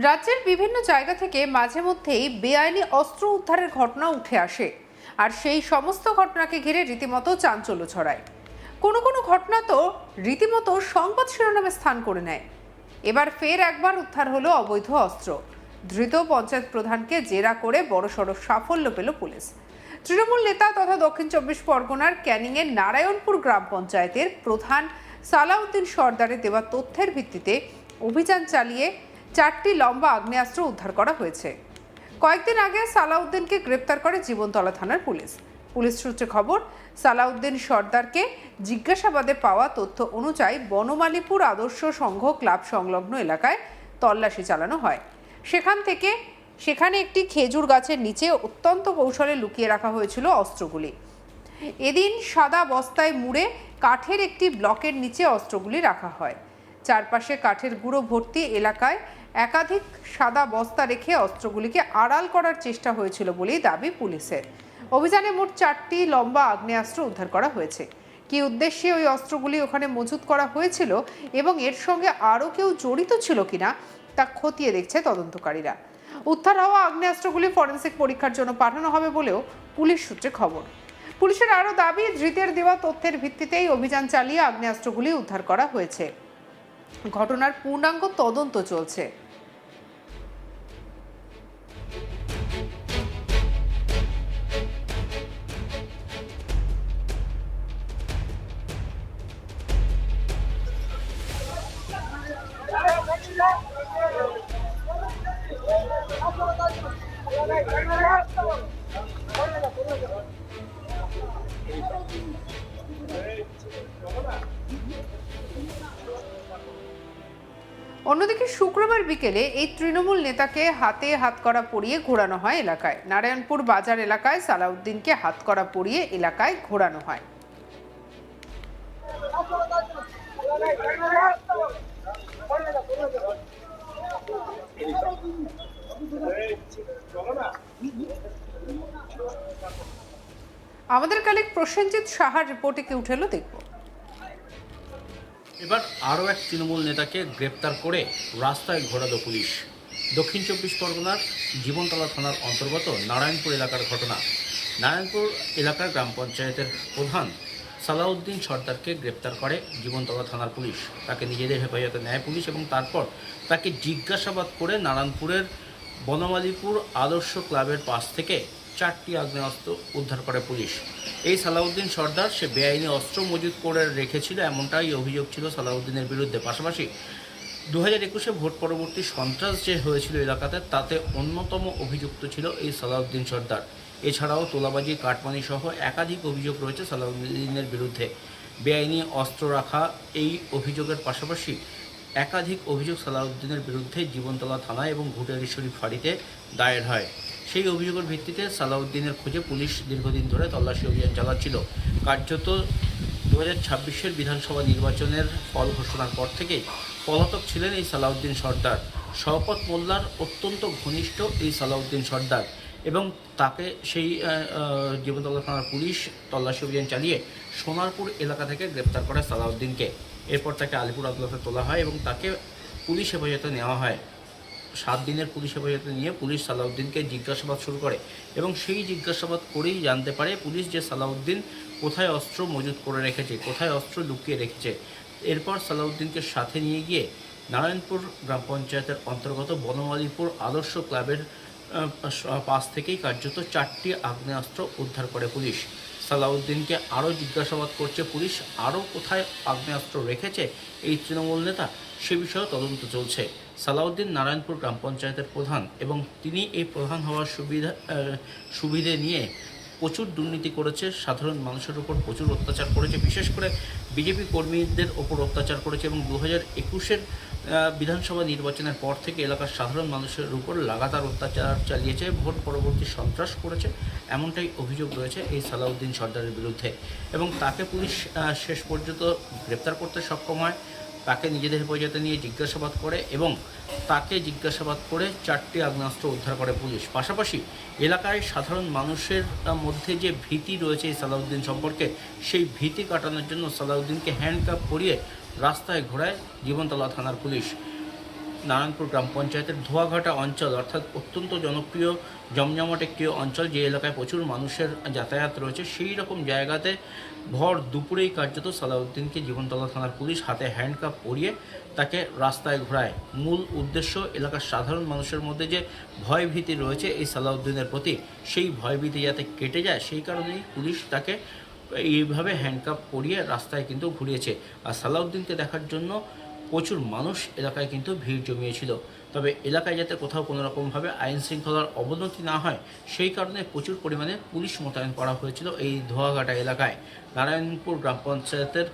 রাজ্যের বিভিন্ন জায়গা থেকে মাঝে মধ্যেই বেআইনি অস্ত্র উদ্ধারের ঘটনা উঠে আসে, আর সেই সমস্ত ঘটনাকে ঘিরে রীতিমতো চাঞ্চল্য ছড়ায়। কোনো কোনো ঘটনা তো রীতিমতো সংবাদ শিরোনামে স্থান করে নেয়। এবার ফের একবার উদ্ধার হলো অবৈধ অস্ত্র। ধৃত পঞ্চায়েত প্রধানকে জেরা করে বড়সড় সাফল্য পেল পুলিশ। তৃণমূল নেতা তথা দক্ষিণ চব্বিশ পরগনার ক্যানিংয়ের নারায়ণপুর গ্রাম পঞ্চায়েতের প্রধান সালাউদ্দিন সর্দারের দেওয়া তথ্যের ভিত্তিতে অভিযান চালিয়ে 4টি লম্বা আগ্নেয়াস্ত্র উদ্ধার করা হয়েছে। কয়েকদিন আগে সালাউদ্দিনকে গ্রেপ্তার করে জীবনতলা থানার পুলিশ। পুলিশ সূত্রে খবর, সালাউদ্দিন সর্দারকে জিজ্ঞাসাবাদে পাওয়া তথ্য অনুযায়ী বনমালীপুর আদর্শ সংঘ ক্লাব সংলগ্ন এলাকায় তল্লাশি চালানো হয়। সেখানে একটি খেজুর গাছের নিচে অত্যন্ত কৌশলে লুকিয়ে রাখা হয়েছিল অস্ত্রগুলি। এদিন সাদা বস্তায় মুড়ে কাঠের একটি ব্লকের নিচে অস্ত্রগুলি রাখা হয়। চারপাশে কাঠের গুঁড়ো ভর্তি এলাকায় একাধিক সাদা বস্তা রেখে অস্ত্রগুলিকে আড়াল করার চেষ্টা হয়েছিল বলেই দাবি পুলিশের। অভিযানে মোট 4টি লম্বা আগ্নেয়াস্ত্র উদ্ধার করা হয়েছে। কী উদ্দেশ্যে ওই অস্ত্রগুলি ওখানে মজুত করা হয়েছিল এবং এর সঙ্গে আরও কেউ জড়িত ছিল কিনা তা খতিয়ে দেখছে তদন্তকারীরা। উদ্ধার হওয়া আগ্নেয়াস্ত্রগুলি ফরেনসিক পরীক্ষার জন্য পাঠানো হবে বলেও পুলিশ সূত্রে খবর। পুলিশের আরও দাবি, ধৃতের দেওয়া তথ্যের ভিত্তিতেই অভিযান চালিয়ে আগ্নেয়াস্ত্রগুলি উদ্ধার করা হয়েছে। ঘটনার পূর্ণাঙ্গ তদন্ত চলছে। অন্যদিকে শুক্রবার বিকেলে এই তৃণমূল নেতাকে হাতে হাতকড়া পরিয়ে ঘোরানো হয় এলাকায়। নারায়ণপুর বাজার এলাকায় সালাউদ্দিনকে হাতকড়া পরিয়ে এলাকায় ঘোরানো হয়। আমাদের কালিক প্রসেনজিৎ সাহার রিপোর্টে কি উঠে এলো দেখব। এবার আরও এক তৃণমূল নেতাকে গ্রেপ্তার করে রাস্তায় ঘোরালো পুলিশ। দক্ষিণ চব্বিশ পরগনার জীবনতলা থানার অন্তর্গত নারায়ণপুর এলাকার ঘটনা। নারায়ণপুর এলাকার গ্রাম পঞ্চায়েতের প্রধান সালাউদ্দিন সর্দারকে গ্রেপ্তার করে জীবনতলা থানার পুলিশ। তাকে নিজেদের হেফাজতে নেয় পুলিশ এবং তারপর তাকে জিজ্ঞাসাবাদ করে নারায়ণপুরের বনমালীপুর আদর্শ ক্লাবের পাশ থেকে 4টি আগ্নেয়াস্ত্র উদ্ধার করে পুলিশ। এই সালাউদ্দিন সর্দার সে বেআইনি অস্ত্র মজুত করে রেখেছিল, এমনটাই অভিযোগ ছিল সালাউদ্দিনের বিরুদ্ধে। পাশাপাশি 2021-এ ভোট পরবর্তী সন্ত্রাস যে হয়েছিল এলাকাতে, তাতে অন্যতম অভিযুক্ত ছিল এই সালাউদ্দিন সর্দার। এছাড়াও তোলাবাজি, কাটমানি সহ একাধিক অভিযোগ রয়েছে সালাউদ্দিনের বিরুদ্ধে। বেআইনি অস্ত্র রাখা এই অভিযোগের পাশাপাশি একাধিক অভিযোগ সালাউদ্দিনের বিরুদ্ধে জীবনতলা থানায় এবং ঘুটিয়ারীশ্বরী ফাঁড়িতে দায়ের হয়। সেই অভিযোগের ভিত্তিতে সালাউদ্দিনের খোঁজে পুলিশ দীর্ঘদিন ধরে তল্লাশি অভিযান চালাচ্ছিল। কার্যত 2026-এর বিধানসভা নির্বাচনের ফল ঘোষণার পর থেকে পলাতক ছিলেন এই সালাউদ্দিন সর্দার। শওকত মোল্লার অত্যন্ত ঘনিষ্ঠ এই সালাউদ্দিন সর্দার এবং তাকে সেই জীবনতলা থানার পুলিশ তল্লাশি অভিযান চালিয়ে সোনারপুর এলাকা থেকে গ্রেপ্তার করে সালাউদ্দিনকে। এরপর তাকে আলিপুর আদালতে তোলা হয় এবং তাকে পুলিশ হেফাজতে নেওয়া হয়। 7 দিনের পুলিশ হেফাজতে নিয়ে পুলিশ সালাউদ্দিনকে জিজ্ঞাসাবাদ শুরু করে এবং সেই জিজ্ঞাসাবাদ করেই জানতে পারে পুলিশ যে সালাউদ্দিন কোথায় অস্ত্র মজুত করে রেখেছে, কোথায় অস্ত্র লুকিয়ে রেখেছে। এরপর সালাউদ্দিনকে সাথে নিয়ে গিয়ে নারায়ণপুর গ্রাম পঞ্চায়েতের অন্তর্গত বনমালীপুর আদর্শ ক্লাবের পাশ থেকেই কার্যত 4টি আগ্নেয়াস্ত্র উদ্ধার করে পুলিশ। সালাউদ্দিনকে আরও জিজ্ঞাসাবাদ করছে পুলিশ, আরও কোথায় আগ্নেয়াস্ত্র রেখেছে এই তৃণমূল নেতা সে বিষয়ে তদন্ত চলছে। সালাউদ্দিন নারায়ণপুর গ্রাম পঞ্চায়েতের প্রধান এবং তিনি এই প্রধান হওয়ার সুবিধে নিয়ে প্রচুর দুর্নীতি করেছে, সাধারণ মানুষের উপর প্রচুর অত্যাচার করেছে, বিশেষ করে বিজেপি কর্মীদের ওপর অত্যাচার করেছে এবং 2021-এর বিধানসভা নির্বাচনের পর থেকে এলাকার সাধারণ মানুষের উপর লাগাতার অত্যাচার চালিয়েছে, ভোট পরবর্তী সন্ত্রাস করেছে, এমনটাই অভিযোগ রয়েছে এই সালাউদ্দিন সর্দারের বিরুদ্ধে। এবং তাকে পুলিশ শেষ পর্যন্ত গ্রেপ্তার করতে সক্ষম হয়। তাকে নিজেদের হেফাজতে নিয়ে জিজ্ঞাসাবাদ করে এবং তাকে জিজ্ঞাসাবাদ করে 4টি আগ্নেয়াস্ত্র উদ্ধার করে পুলিশ। পাশাপাশি এলাকায় সাধারণ মানুষের মধ্যে যে ভীতি রয়েছে এই সালাউদ্দিন সম্পর্কে, সেই ভীতি কাটানোর জন্য সালাউদ্দিনকে হ্যান্ডকাপ পরিয়ে রাস্তায় ঘোরায় জীবনতলা থানার পুলিশ। নারায়ণপুর গ্রাম পঞ্চায়েতের ধোয়াঘাটা অঞ্চল, অর্থাৎ অত্যন্ত জনপ্রিয় জমজমাট একটি অঞ্চল, যে এলাকায় প্রচুর মানুষের যাতায়াত রয়েছে। সেই রকম জায়গাতে ভর দুপুরেই কার্যত সালাউদ্দিনকে জীবনতলা থানার পুলিশ হাতে হ্যান্ডকাপ পরিয়ে তাকে রাস্তায় ঘোরায়। মূল উদ্দেশ্য, এলাকার সাধারণ মানুষের মধ্যে যে ভয়ভীতি রয়েছে এই সালাউদ্দিনের প্রতি, সেই ভয়ভীতি যাতে কেটে যায়, সেই কারণেই পুলিশ তাকে এইভাবে হ্যান্ডকাপ পরিয়ে রাস্তায় কিন্তু ঘুরিয়েছে। আর সালাউদ্দিনকে দেখার জন্য প্রচুর মানুষ এলাকায় কিন্তু ভিড় জমিয়েছিল। তবে এলাকায় যাতে কোথাও কোনো রকমভাবে আইন শৃঙ্খলার অবনতি না হয়, সেই কারণে প্রচুর পরিমাণে পুলিশ মোতায়েন করা হয়েছিল এই ধোয়াঘাটা এলাকায়। নারায়ণপুর গ্রাম পঞ্চায়েতের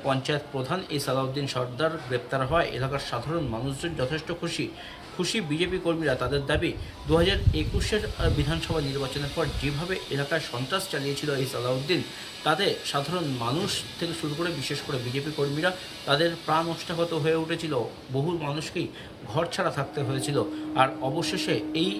পঞ্চায়েত প্রধান এই সালাউদ্দিন সর্দার গ্রেপ্তার হওয়ায় এলাকার সাধারণ মানুষজন যথেষ্ট খুশি। বিজেপি কর্মীরা। তাদের দাবি, 2021-এর বিধানসভা নির্বাচনের পর যেভাবে এলাকায় সন্ত্রাস চালিয়েছিল এই সালাউদ্দিন, তাতে সাধারণ মানুষ থেকে শুরু করে বিশেষ করে বিজেপি কর্মীরা তাদের প্রাণ অষ্টাহত হয়ে উঠেছিল। বহু মানুষকেই ঘর ছাড়া থাকতে হয়েছিল। আর অবশেষে এই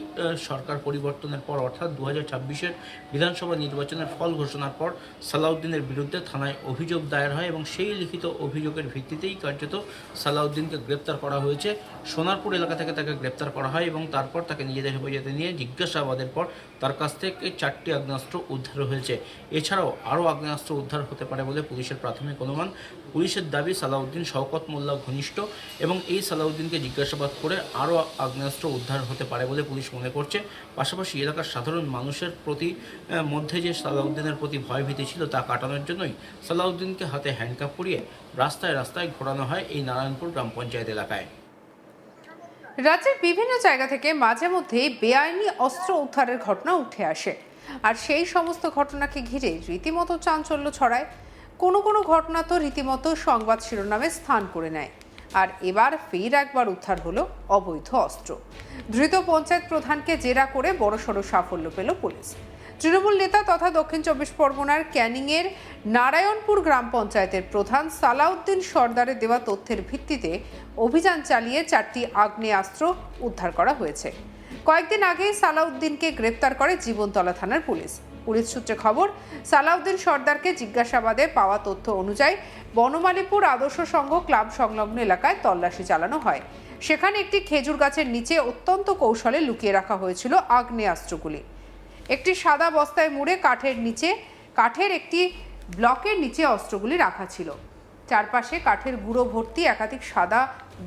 সরকার পরিবর্তনের পর, অর্থাৎ 2026-এর বিধানসভা নির্বাচনের ফল ঘোষণার পর সালাউদ্দিনের বিরুদ্ধে থানায় অভিযোগ দায়ের হয় এবং সেই লিখিত অভিযোগের ভিত্তিতেই কার্যত সালাউদ্দিনকে গ্রেপ্তার করা হয়েছে। সোনারপুর এলাকা থেকে তাকে গ্রেপ্তার করা হয় এবং তারপর তাকে নিজেদের হেফাজতে নিয়ে জিজ্ঞাসাবাদের পর তার কাছ থেকে 4টি আগ্নেয়াস্ত্র উদ্ধার হয়েছে। এছাড়াও আরও আগ্নেয়াস্ত্র উদ্ধার হতে পারে বলে পুলিশের প্রাথমিক অনুমান। পুলিশের দাবি, সালাউদ্দিন শওকত মোল্লা ঘনিষ্ঠ এবং এই সালাউদ্দিনকে জিজ্ঞাসাবাদ করে আরও আগ্নেয়াস্ত্র উদ্ধার হতে পারে বলে পুলিশ মনে করছে। পাশাপাশি এলাকার সাধারণ মানুষের প্রতি মধ্যে যে সালাউদ্দিনের প্রতি ভয়ভীতি ছিল তা কাটানোর জন্যই সালাউদ্দিনকে হাতে হ্যান্ডকাপ পরিয়ে রাস্তায় রাস্তায় ঘোরানো হয় এই নারায়ণপুর গ্রাম পঞ্চায়েত এলাকায়। রাজ্যের বিভিন্ন জায়গা থেকে মাঝে মধ্যে বেআইনি অস্ত্র উদ্ধারের ঘটনা উঠে আসে, আর সেই সমস্ত ঘটনাকে ঘিরে রীতিমতো চাঞ্চল্য ছড়ায়। কোনো কোনো ঘটনা তো রীতিমতো সংবাদ শিরোনামে স্থান করে নেয়। আর এবার ফের একবার উদ্ধার হলো অবৈধ অস্ত্র। ধৃত পঞ্চায়েত প্রধানকে জেরা করে বড়সড় সাফল্য পেল পুলিশ। তৃণমূল নেতা তথা দক্ষিণ 24 পরগনার ক্যানিংয়ের নারায়ণপুর গ্রাম পঞ্চায়েতের প্রধান সালাউদ্দিন সর্দারের দেওয়া তথ্যের ভিত্তিতে অভিযান চালিয়ে 4টি আগ্নেয়াস্ত্র উদ্ধার করা হয়েছে। কয়েকদিন আগে সালাউদ্দিনকে গ্রেপ্তার করে জীবনতলা থানার পুলিশ। পুলিশ সূত্রে খবর, সালাউদ্দিন সর্দারকে জিজ্ঞাসাবাদে পাওয়া তথ্য অনুযায়ী বনমালীপুর আদর্শ সংঘ ক্লাব সংলগ্ন এলাকায় তল্লাশি চালানো হয়। সেখানে একটি খেজুর গাছের নিচে অত্যন্ত কৌশলে লুকিয়ে রাখা হয়েছিল আগ্নেয়াস্ত্রগুলি। একটি সাদা বস্তায় মুড়ে কাঠের একটি ব্লকের নিচে অস্ত্রগুলি রাখা ছিল। চারপাশে কাঠের গুঁড়ো ভর্তি একাধিক সাদা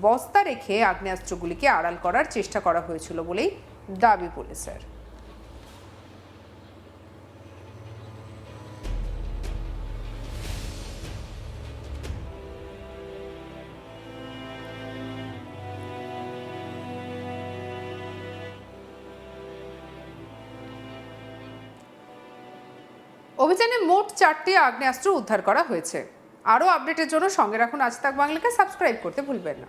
বস্তা রেখে আগ্নেয়াস্ত্রগুলিকে আড়াল করার চেষ্টা করা হয়েছিল বলেই দাবি পুলিশের। অভিযানে মোট 4টি আগ্নেয়াস্ত্র উদ্ধার করা হয়েছে। আরও আপডেটের জন্য সঙ্গে রাখুন আজ তাক বাংলাকে, সাবস্ক্রাইব করতে ভুলবেন না।